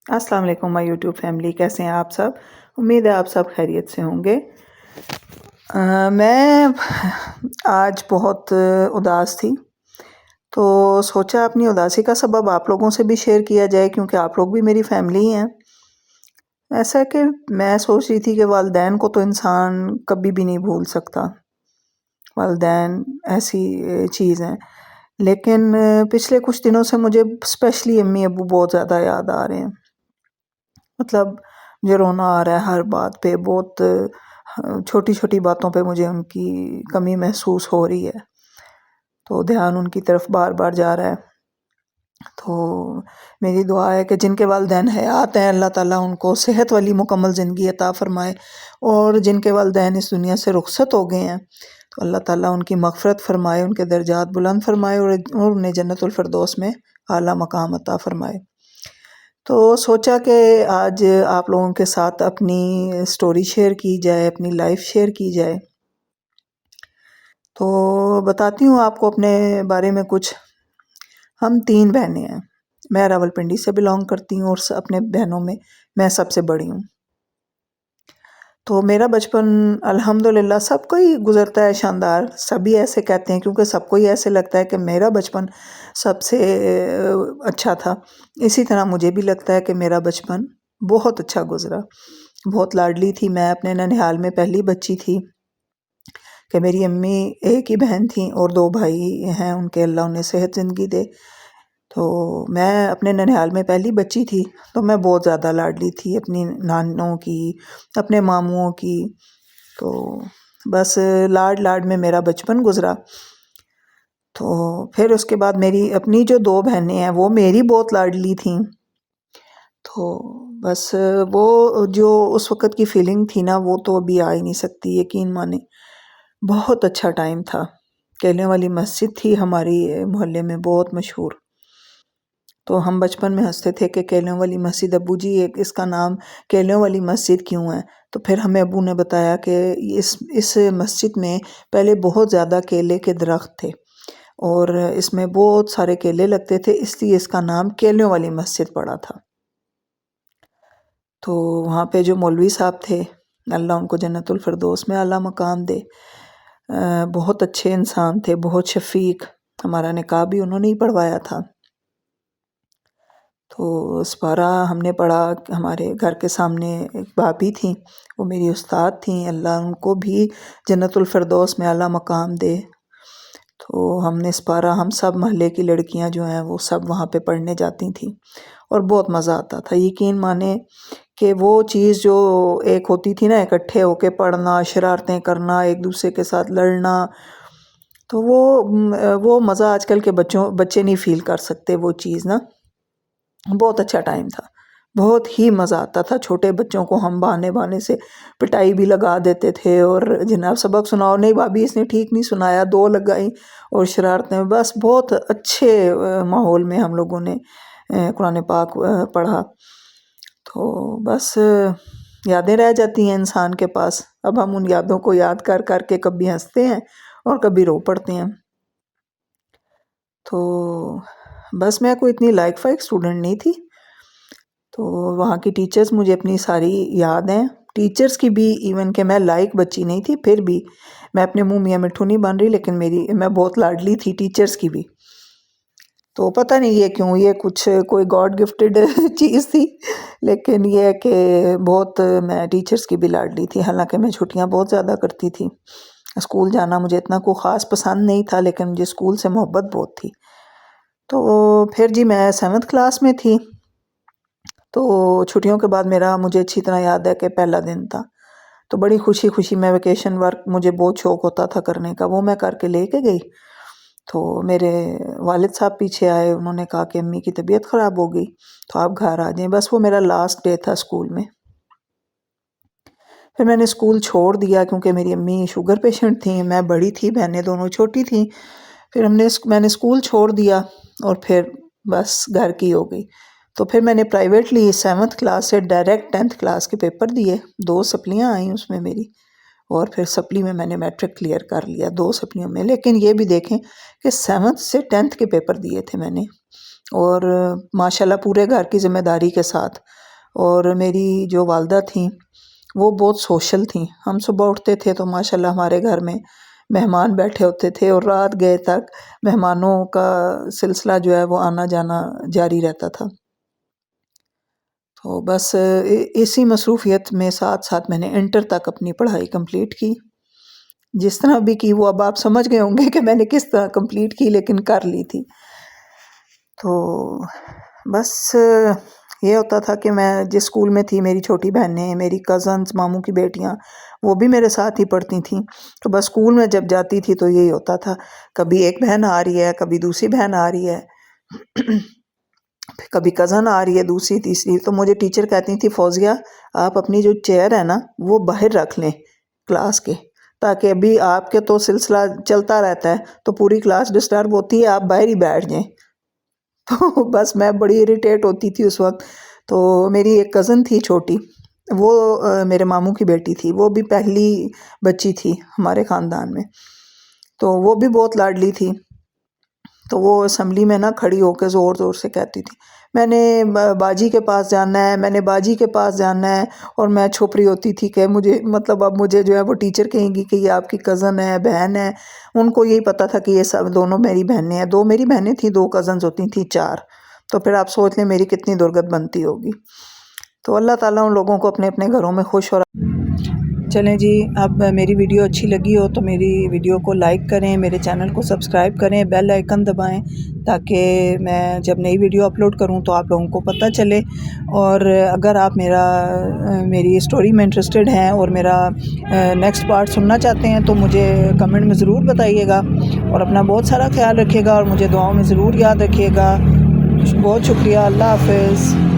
السلام علیکم مائی YouTube family, کیسے ہیں آپ سب؟ امید ہے آپ سب خیریت سے ہوں گے۔ میں آج بہت اداس تھی، تو سوچا اپنی اداسی کا سبب آپ لوگوں سے بھی شیئر کیا جائے، کیونکہ آپ لوگ بھی میری فیملی ہی ہیں۔ ایسا کہ میں سوچ رہی تھی کہ والدین کو تو انسان کبھی بھی نہیں بھول سکتا، والدین ایسی چیز ہیں، لیکن پچھلے کچھ دنوں سے مجھے اسپیشلی امی ابو بہت زیادہ یاد آ رہے ہیں۔ مطلب مجھے رونا آ رہا ہے ہر بات پہ، بہت چھوٹی چھوٹی باتوں پہ مجھے ان کی کمی محسوس ہو رہی ہے، تو دھیان ان کی طرف بار بار جا رہا ہے۔ تو میری دعا ہے کہ جن کے والدین حیات ہیں، اللہ تعالیٰ ان کو صحت والی مکمل زندگی عطا فرمائے، اور جن کے والدین اس دنیا سے رخصت ہو گئے ہیں تو اللہ تعالیٰ ان کی مغفرت فرمائے، ان کے درجات بلند فرمائے، اور انہیں جنت الفردوس میں اعلیٰ مقام عطا فرمائے۔ تو سوچا کہ آج آپ لوگوں کے ساتھ اپنی سٹوری شیئر کی جائے، اپنی لائف شیئر کی جائے۔ تو بتاتی ہوں آپ کو اپنے بارے میں کچھ۔ ہم 3 بہنیں ہیں، میں راولپنڈی سے بلانگ کرتی ہوں، اور اپنے بہنوں میں سب سے بڑی ہوں۔ تو میرا بچپن الحمدللہ سب کو ہی گزرتا ہے شاندار، سبھی ایسے کہتے ہیں، کیونکہ سب کو ہی ایسے لگتا ہے کہ میرا بچپن سب سے اچھا تھا۔ اسی طرح مجھے بھی لگتا ہے کہ میرا بچپن بہت اچھا گزرا، بہت لاڈلی تھی میں، اپنے ننھیال میں پہلی بچی تھی، کہ میری امی ایک ہی بہن تھیں اور 2 بھائی ہیں، ان کے اللہ انہیں صحت زندگی دے۔ تو میں اپنے ننھیال میں پہلی بچی تھی، تو میں بہت زیادہ لاڈلی تھی اپنی نانوں کی، اپنے ماموں کی۔ تو بس لاڈ لاڈ میں میرا بچپن گزرا۔ تو پھر اس کے بعد میری اپنی جو 2 بہنیں ہیں وہ میری بہت لاڈلی تھیں۔ تو بس وہ جو اس وقت کی فیلنگ تھی نا، وہ تو ابھی آ ہی نہیں سکتی، یقین مانیں۔ بہت اچھا ٹائم تھا۔ کیلیں والی مسجد تھی ہماری محلے میں بہت مشہور، تو ہم بچپن میں ہنستے تھے کہ کیلوں والی مسجد، ابو جی اس کا نام کیلوں والی مسجد کیوں ہے؟ تو پھر ہمیں ابو نے بتایا کہ اس مسجد میں پہلے بہت زیادہ کیلے کے درخت تھے، اور اس میں بہت سارے کیلے لگتے تھے، اس لیے اس کا نام کیلوں والی مسجد پڑا تھا۔ تو وہاں پہ جو مولوی صاحب تھے، اللہ ان کو جنت الفردوس میں اعلیٰ مقام دے، بہت اچھے انسان تھے، بہت شفیق۔ ہمارا نکاح بھی انہوں نے ہی پڑھوایا تھا۔ تو سپارہ ہم نے پڑھا، ہمارے گھر کے سامنے ایک بھابھی تھیں، وہ میری استاد تھیں، اللہ ان کو بھی جنت الفردوس میں اعلیٰ مقام دے۔ تو ہم نے سپارہ، ہم سب محلے کی لڑکیاں جو ہیں وہ سب وہاں پہ پڑھنے جاتی تھیں، اور بہت مزہ آتا تھا۔ یقین مانیں کہ وہ چیز جو ایک ہوتی تھی نا، اکٹھے ہو کے پڑھنا، شرارتیں کرنا، ایک دوسرے کے ساتھ لڑنا، تو وہ مزہ آج کل کے بچے نہیں فیل کر سکتے وہ چیز نا۔ بہت اچھا ٹائم تھا، بہت ہی مزہ آتا تھا۔ چھوٹے بچوں کو ہم بہانے سے پٹائی بھی لگا دیتے تھے، اور جناب سبق سناؤ، نہیں بھابھی اس نے ٹھیک نہیں سنایا، 2 لگائی، اور شرارتیں۔ بس بہت اچھے ماحول میں ہم لوگوں نے قرآن پاک پڑھا۔ تو بس یادیں رہ جاتی ہیں انسان کے پاس، اب ہم ان یادوں کو یاد کر کر کے کبھی ہنستے ہیں اور کبھی رو پڑتے ہیں۔ تو بس میں کوئی اتنی لائق فائق اسٹوڈنٹ نہیں تھی، تو وہاں کی ٹیچرز مجھے اپنی ساری یاد ہیں، ٹیچرز کی بھی، ایون کہ میں لائق بچی نہیں تھی، پھر بھی میں اپنے منہ میاں مٹھو نہیں بن رہی، لیکن میں بہت لاڈلی تھی ٹیچرز کی بھی۔ تو پتہ نہیں یہ کیوں، یہ کچھ کوئی گاڈ گفٹڈ چیز تھی، لیکن یہ ہے کہ بہت میں ٹیچرز کی بھی لاڈلی تھی، حالانکہ میں چھٹیاں بہت زیادہ کرتی تھی۔ اسکول جانا مجھے اتنا کوئی خاص پسند نہیں تھا، لیکن مجھے اسکول سے محبت بہت تھی۔ تو پھر جی میں 7th کلاس میں تھی، تو چھٹیوں کے بعد مجھے اچھی طرح یاد ہے کہ پہلا دن تھا، تو بڑی خوشی خوشی میں ویکیشن ورک، مجھے بہت شوق ہوتا تھا کرنے کا، وہ میں کر کے لے کے گئی۔ تو میرے والد صاحب پیچھے آئے، انہوں نے کہا کہ امی کی طبیعت خراب ہو گئی تو آپ گھر آ جائیں۔ بس وہ میرا لاسٹ ڈے تھا اسکول میں۔ پھر میں نے اسکول چھوڑ دیا، کیونکہ میری امی شوگر پیشنٹ تھیں، میں بڑی تھی، بہنیں دونوں چھوٹی تھیں۔ پھر میں نے اسکول چھوڑ دیا، اور پھر بس گھر کی ہو گئی۔ تو پھر میں نے پرائیویٹلی 7th کلاس سے ڈائریکٹ 10th کلاس کے پیپر دیے، 2 سپلیاں آئیں اس میں میری، اور پھر سپلی میں نے میٹرک کلیئر کر لیا 2 سپلیوں میں. لیکن یہ بھی دیکھیں کہ 7th سے 10th کے پیپر دیے تھے میں نے، اور ماشاءاللہ پورے گھر کی ذمہ داری کے ساتھ. اور میری جو والدہ تھیں وہ بہت سوشل تھیں. ہم صبح اٹھتے تھے تو ماشاءاللہ ہمارے گھر میں مہمان بیٹھے ہوتے تھے، اور رات گئے تک مہمانوں کا سلسلہ جو ہے وہ آنا جانا جاری رہتا تھا. تو بس اسی مصروفیت میں ساتھ ساتھ میں نے انٹر تک اپنی پڑھائی کمپلیٹ کی. جس طرح بھی کی وہ اب آپ سمجھ گئے ہوں گے کہ میں نے کس طرح کمپلیٹ کی، لیکن کر لی تھی. تو بس یہ ہوتا تھا کہ میں جس اسکول میں تھی، میری چھوٹی بہنیں، میری کزنز، ماموں کی بیٹیاں، وہ بھی میرے ساتھ ہی پڑھتی تھیں. تو بس اسکول میں جب جاتی تھی تو یہی ہوتا تھا، کبھی ایک بہن آ رہی ہے، کبھی دوسری بہن آ رہی ہے، کبھی کزن آ رہی ہے دوسری تیسری. تو مجھے ٹیچر کہتی تھی فوزیہ آپ اپنی جو چیئر ہے نا وہ باہر رکھ لیں کلاس کے، تاکہ ابھی آپ کے تو سلسلہ چلتا رہتا ہے تو پوری کلاس ڈسٹرب ہوتی ہے، آپ باہر ہی بیٹھ جائیں. تو بس میں بڑی اریٹیٹ ہوتی تھی اس وقت. تو میری ایک کزن تھی چھوٹی، وہ میرے ماموں کی بیٹی تھی، وہ بھی پہلی بچی تھی ہمارے خاندان میں، تو وہ بھی بہت لاڈلی تھی. تو وہ اسمبلی میں نا کھڑی ہو کے زور زور سے کہتی تھی میں نے باجی کے پاس جانا ہے، میں نے باجی کے پاس جانا ہے. اور میں چھپ رہی ہوتی تھی کہ مجھے مطلب اب مجھے جو ہے وہ ٹیچر کہیں گی کہ یہ آپ کی کزن ہے، بہن ہے. ان کو یہی پتہ تھا کہ یہ سب دونوں میری بہنیں ہیں. 2 میری بہنیں تھیں، 2 کزنز ہوتی تھیں، 4. تو پھر آپ سوچ لیں میری کتنی درگت بنتی ہوگی. تو اللہ تعالیٰ ان لوگوں کو اپنے اپنے گھروں میں خوش ہو رہا. چلیں جی، اب میری ویڈیو اچھی لگی ہو تو میری ویڈیو کو لائک کریں، میرے چینل کو سبسکرائب کریں، بیل آئیکن دبائیں تاکہ میں جب نئی ویڈیو اپلوڈ کروں تو آپ لوگوں کو پتہ چلے. اور اگر آپ میری اسٹوری میں انٹرسٹڈ ہیں اور میرا نیکسٹ پارٹ سننا چاہتے ہیں تو مجھے کمنٹ میں ضرور بتائیے گا. اور اپنا بہت سارا خیال رکھیے گا اور مجھے دعاؤں میں ضرور یاد رکھیے گا. بہت شکریہ. اللہ حافظ.